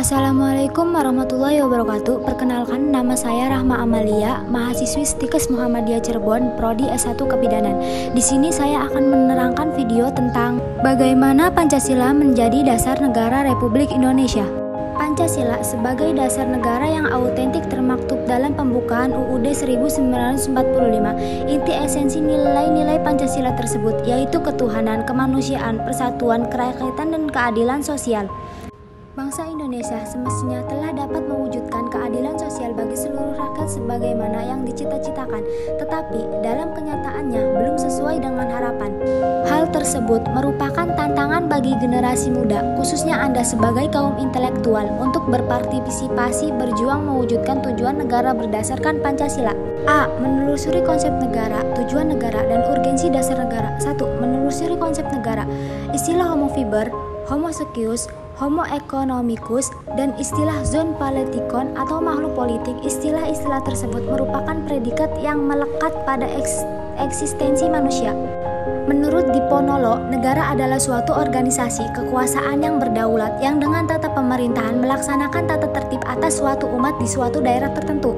Assalamualaikum warahmatullahi wabarakatuh. Perkenalkan, nama saya Rahma Amalia, mahasiswi Stikes Muhammadiyah Cirebon, Prodi S1 Kebidanan. Di sini saya akan menerangkan video tentang bagaimana Pancasila menjadi dasar negara Republik Indonesia. Pancasila sebagai dasar negara yang autentik termaktub dalam pembukaan UUD 1945. Inti esensi nilai-nilai Pancasila tersebut yaitu ketuhanan, kemanusiaan, persatuan, kerakyatan, dan keadilan sosial. Bangsa Indonesia semestinya telah dapat mewujudkan keadilan sosial bagi seluruh rakyat sebagaimana yang dicita-citakan, tetapi dalam kenyataannya belum sesuai dengan harapan. Hal tersebut merupakan tantangan bagi generasi muda, khususnya Anda sebagai kaum intelektual, untuk berpartisipasi berjuang mewujudkan tujuan negara berdasarkan Pancasila. A. Menelusuri konsep negara, tujuan negara, dan urgensi dasar negara. 1. Menelusuri konsep negara. Istilah homo fiber, homo socius, homo economicus, dan istilah zon politikon atau makhluk politik. Istilah-istilah tersebut merupakan predikat yang melekat pada eksistensi manusia. Menurut Diponolo, negara adalah suatu organisasi kekuasaan yang berdaulat yang dengan tata pemerintahan melaksanakan tata tertib atas suatu umat di suatu daerah tertentu.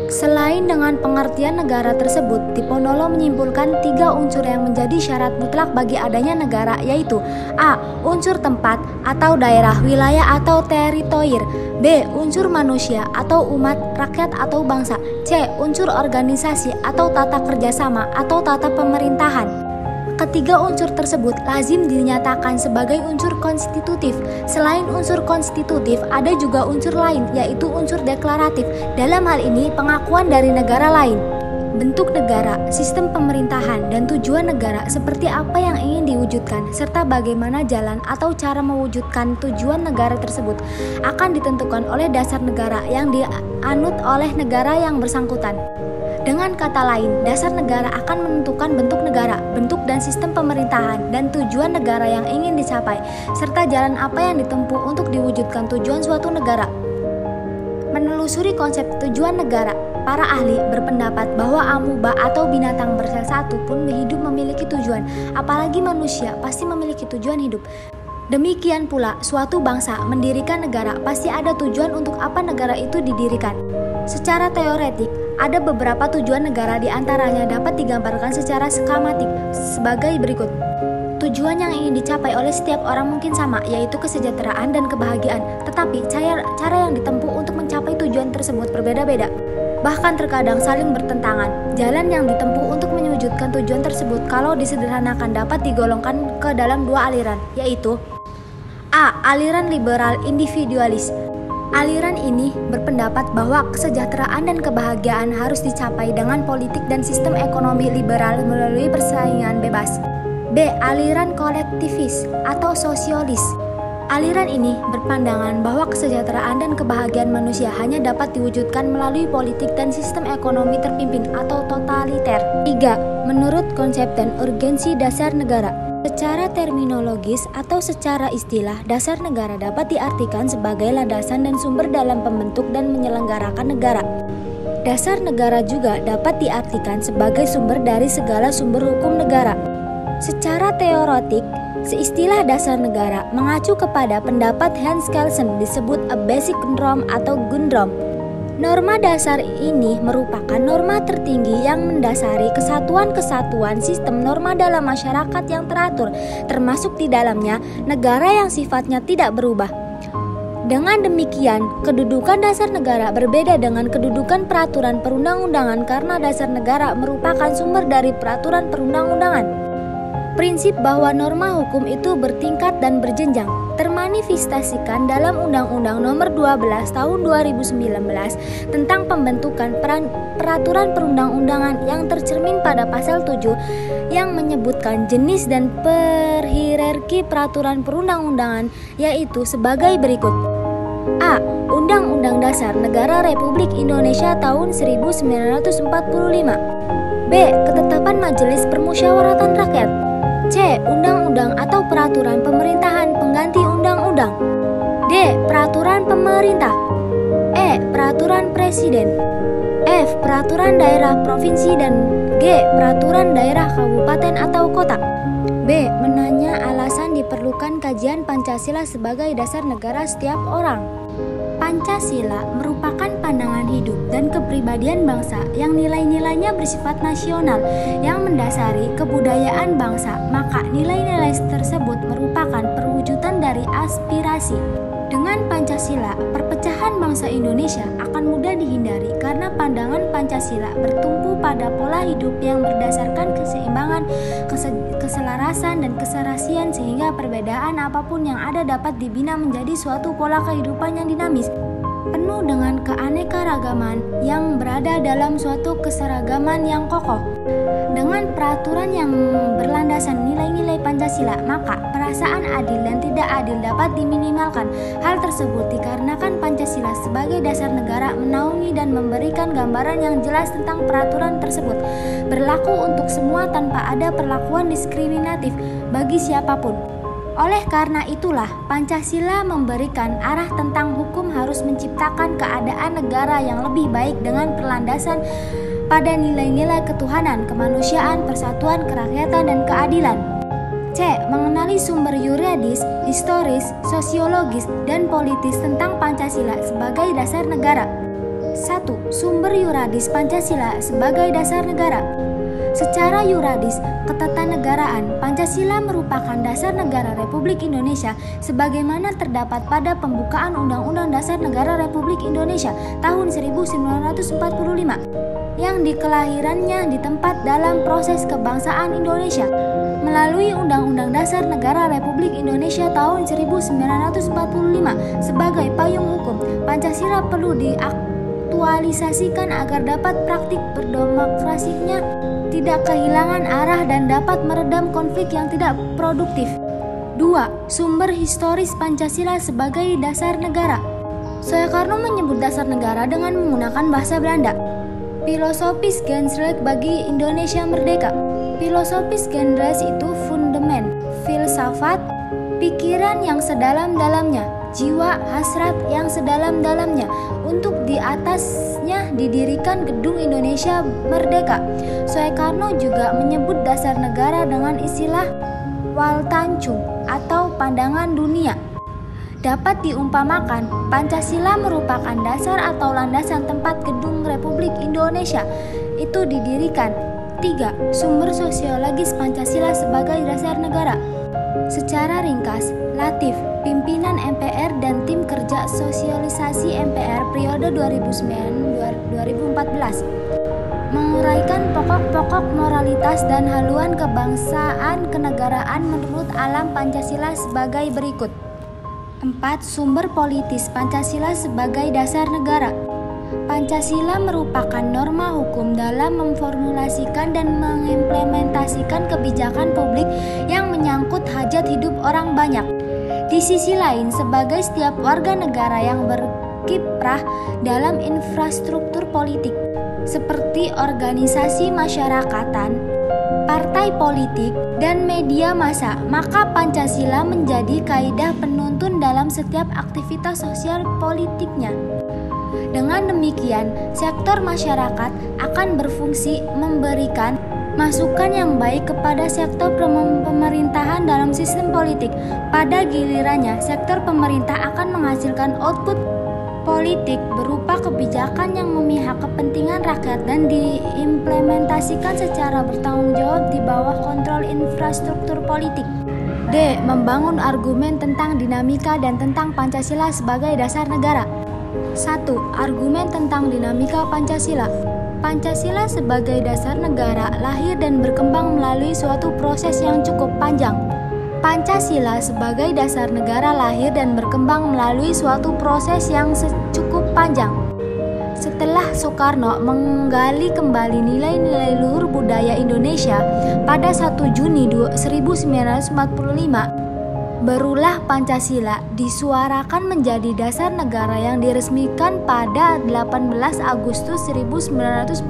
Selain dengan pengertian negara tersebut, Diponolo menyimpulkan 3 unsur yang menjadi syarat mutlak bagi adanya negara, yaitu A. Unsur tempat atau daerah, wilayah atau teritori. B. Unsur manusia atau umat, rakyat atau bangsa. C. Unsur organisasi atau tata kerjasama atau tata pemerintahan. Ketiga unsur tersebut lazim dinyatakan sebagai unsur konstitutif. Selain unsur konstitutif, ada juga unsur lain, yaitu unsur deklaratif. Dalam hal ini, pengakuan dari negara lain. Bentuk negara, sistem pemerintahan, dan tujuan negara seperti apa yang ingin diwujudkan, serta bagaimana jalan atau cara mewujudkan tujuan negara tersebut akan ditentukan oleh dasar negara yang dianut oleh negara yang bersangkutan. Dengan kata lain, dasar negara akan menentukan bentuk negara, bentuk dan sistem pemerintahan, dan tujuan negara yang ingin dicapai, serta jalan apa yang ditempuh untuk diwujudkan tujuan suatu negara. Menelusuri konsep tujuan negara, para ahli berpendapat bahwa amuba atau binatang bersel satu pun hidup memiliki tujuan, apalagi manusia pasti memiliki tujuan hidup. Demikian pula, suatu bangsa mendirikan negara pasti ada tujuan untuk apa negara itu didirikan. Secara teoretik, ada beberapa tujuan negara, diantaranya dapat digambarkan secara skematik sebagai berikut. Tujuan yang ingin dicapai oleh setiap orang mungkin sama, yaitu kesejahteraan dan kebahagiaan, tetapi cara yang ditempuh untuk mencapai tujuan tersebut berbeda-beda, bahkan terkadang saling bertentangan. Jalan yang ditempuh untuk mewujudkan tujuan tersebut kalau disederhanakan dapat digolongkan ke dalam 2 aliran, yaitu A. Aliran liberal individualis. Aliran ini berpendapat bahwa kesejahteraan dan kebahagiaan harus dicapai dengan politik dan sistem ekonomi liberal melalui persaingan bebas. B. Aliran kolektivis atau sosiolis. Aliran ini berpandangan bahwa kesejahteraan dan kebahagiaan manusia hanya dapat diwujudkan melalui politik dan sistem ekonomi terpimpin atau totaliter. 3. Menurut konsep dan urgensi dasar negara. Secara terminologis atau secara istilah, dasar negara dapat diartikan sebagai landasan dan sumber dalam pembentuk dan menyelenggarakan negara. Dasar negara juga dapat diartikan sebagai sumber dari segala sumber hukum negara. Secara teoretik, seistilah dasar negara mengacu kepada pendapat Hans Kelsen disebut a basic norm atau Grundnorm. Norma dasar ini merupakan norma tertinggi yang mendasari kesatuan-kesatuan sistem norma dalam masyarakat yang teratur, termasuk di dalamnya negara yang sifatnya tidak berubah. Dengan demikian, kedudukan dasar negara berbeda dengan kedudukan peraturan perundang-undangan karena dasar negara merupakan sumber dari peraturan perundang-undangan. Prinsip bahwa norma hukum itu bertingkat dan berjenjang termanifestasikan dalam Undang-Undang Nomor 12 Tahun 2019 tentang pembentukan peraturan perundang-undangan yang tercermin pada pasal 7 yang menyebutkan jenis dan perhierarki peraturan perundang-undangan, yaitu sebagai berikut. A. Undang-Undang Dasar Negara Republik Indonesia tahun 1945. B. Ketetapan Majelis Permusyawaratan Rakyat. C. Undang-undang atau peraturan pemerintahan pengganti undang-undang. D. Peraturan pemerintah. E. Peraturan presiden. F. Peraturan daerah provinsi, dan G. Peraturan daerah kabupaten atau kota. B. Menanya alasan di diperlukan kajian Pancasila sebagai dasar negara setiap orang. Pancasila merupakan pandangan hidup dan kepribadian bangsa yang nilai-nilainya bersifat nasional yang mendasari kebudayaan bangsa, maka nilai-nilai tersebut merupakan perwujudan dari aspirasi. Dengan Pancasila, perpecahan bangsa Indonesia akan mudah dihindari karena pandangan Pancasila bertumpu pada pola hidup yang berdasarkan keseimbangan, keselarasan, dan keserasian sehingga perbedaan apapun yang ada dapat dibina menjadi suatu pola kehidupan yang dinamis, penuh dengan keanekaragaman yang berada dalam suatu keseragaman yang kokoh. Dengan peraturan yang berlandasan nilai-nilai Pancasila, maka perasaan adil dan tidak adil dapat diminimalkan. Hal tersebut dikarenakan Pancasila sebagai dasar negara menaungi dan memberikan gambaran yang jelas tentang peraturan tersebut, berlaku untuk semua tanpa ada perlakuan diskriminatif bagi siapapun. Oleh karena itulah, Pancasila memberikan arah tentang hukum harus menciptakan keadaan negara yang lebih baik dengan berlandasan pada nilai-nilai ketuhanan, kemanusiaan, persatuan, kerakyatan, dan keadilan. C. Mengenali sumber yuridis, historis, sosiologis, dan politis tentang Pancasila sebagai dasar negara. 1. Sumber yuridis Pancasila sebagai dasar negara. Secara yuridis ketatanegaraan, Pancasila merupakan dasar negara Republik Indonesia sebagaimana terdapat pada pembukaan Undang-Undang Dasar Negara Republik Indonesia tahun 1945 yang dikelahirannya ditempat dalam proses kebangsaan Indonesia melalui Undang-Undang Dasar Negara Republik Indonesia tahun 1945 sebagai payung hukum. Pancasila perlu diaktualisasikan agar dapat praktik berdemokrasinya tidak kehilangan arah dan dapat meredam konflik yang tidak produktif. 2. Sumber historis Pancasila sebagai dasar negara. Soekarno menyebut dasar negara dengan menggunakan bahasa Belanda. Filosofis Grensrecht bagi Indonesia Merdeka. Filosofis Grensrecht itu fundamen, filsafat, pikiran yang sedalam-dalamnya, jiwa hasrat yang sedalam-dalamnya. Untuk di atasnya didirikan Gedung Indonesia Merdeka. Soekarno juga menyebut dasar negara dengan istilah Weltanschauung atau pandangan dunia. Dapat diumpamakan, Pancasila merupakan dasar atau landasan tempat Gedung Republik Indonesia itu didirikan. 3. Sumber sosiologis Pancasila sebagai dasar negara. Secara ringkas, Latif, pimpinan MPR dan tim kerja sosialisasi MPR periode 2009-2014 menguraikan pokok-pokok moralitas dan haluan kebangsaan kenegaraan menurut alam Pancasila sebagai berikut. 4. Sumber politis Pancasila sebagai dasar negara. Pancasila merupakan norma hukum dalam memformulasikan dan mengimplementasikan kebijakan publik yang menyangkut hajat hidup orang banyak. Di sisi lain, sebagai setiap warga negara yang berkiprah dalam infrastruktur politik, seperti organisasi masyarakatan, partai politik, dan media massa, maka Pancasila menjadi kaidah penuntun dalam setiap aktivitas sosial politiknya. Dengan demikian, sektor masyarakat akan berfungsi memberikan masukan yang baik kepada sektor pemerintahan dalam sistem politik. Pada gilirannya, sektor pemerintah akan menghasilkan output politik berupa kebijakan yang memihak kepentingan rakyat dan diimplementasikan secara bertanggung jawab di bawah kontrol infrastruktur politik. D. Membangun argumen tentang dinamika dan tentang Pancasila sebagai dasar negara. 1. Argumen tentang dinamika Pancasila. Pancasila sebagai dasar negara lahir dan berkembang melalui suatu proses yang cukup panjang. Pancasila sebagai dasar negara lahir dan berkembang melalui suatu proses yang cukup panjang. Setelah Soekarno menggali kembali nilai-nilai luhur budaya Indonesia pada 1 Juni 1945, barulah Pancasila disuarakan menjadi dasar negara yang diresmikan pada 18 Agustus 1945.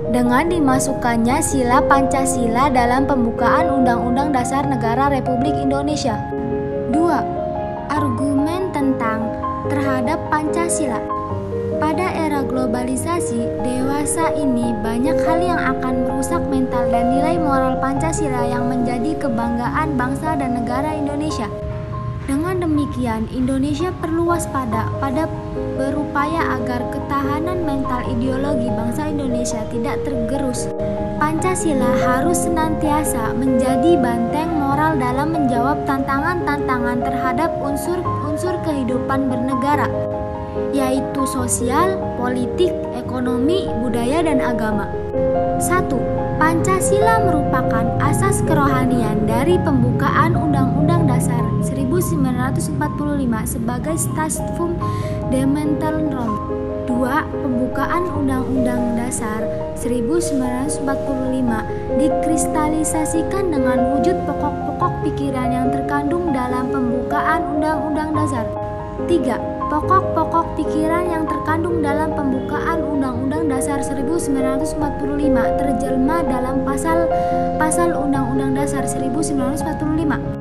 Dengan dimasukkannya sila Pancasila dalam pembukaan Undang-Undang Dasar Negara Republik Indonesia. 2. Argumen tentang terhadap Pancasila. Pada era globalisasi dewasa ini, banyak hal yang akan merusak mental dan nilai moral Pancasila yang menjadi kebanggaan bangsa dan negara Indonesia. Dengan demikian, Indonesia perlu waspada pada berupaya agar ketahanan mental ideologi bangsa Indonesia tidak tergerus. Pancasila harus senantiasa menjadi benteng moral dalam menjawab tantangan-tantangan terhadap unsur-unsur kehidupan bernegara, yaitu sosial, politik, ekonomi, budaya, dan agama. 1. Pancasila merupakan asas kerohanian dari pembukaan Undang-Undang Dasar 1945 sebagai Staat Fundamentalum. 2. Pembukaan Undang-Undang Dasar 1945 dikristalisasikan dengan wujud pokok-pokok pikiran yang terkandung dalam pembukaan Undang-Undang Dasar. 3. Pokok-pokok pikiran yang terkandung dalam pembukaan Undang-Undang Dasar 1945 terjelma dalam pasal Undang-Undang Dasar 1945.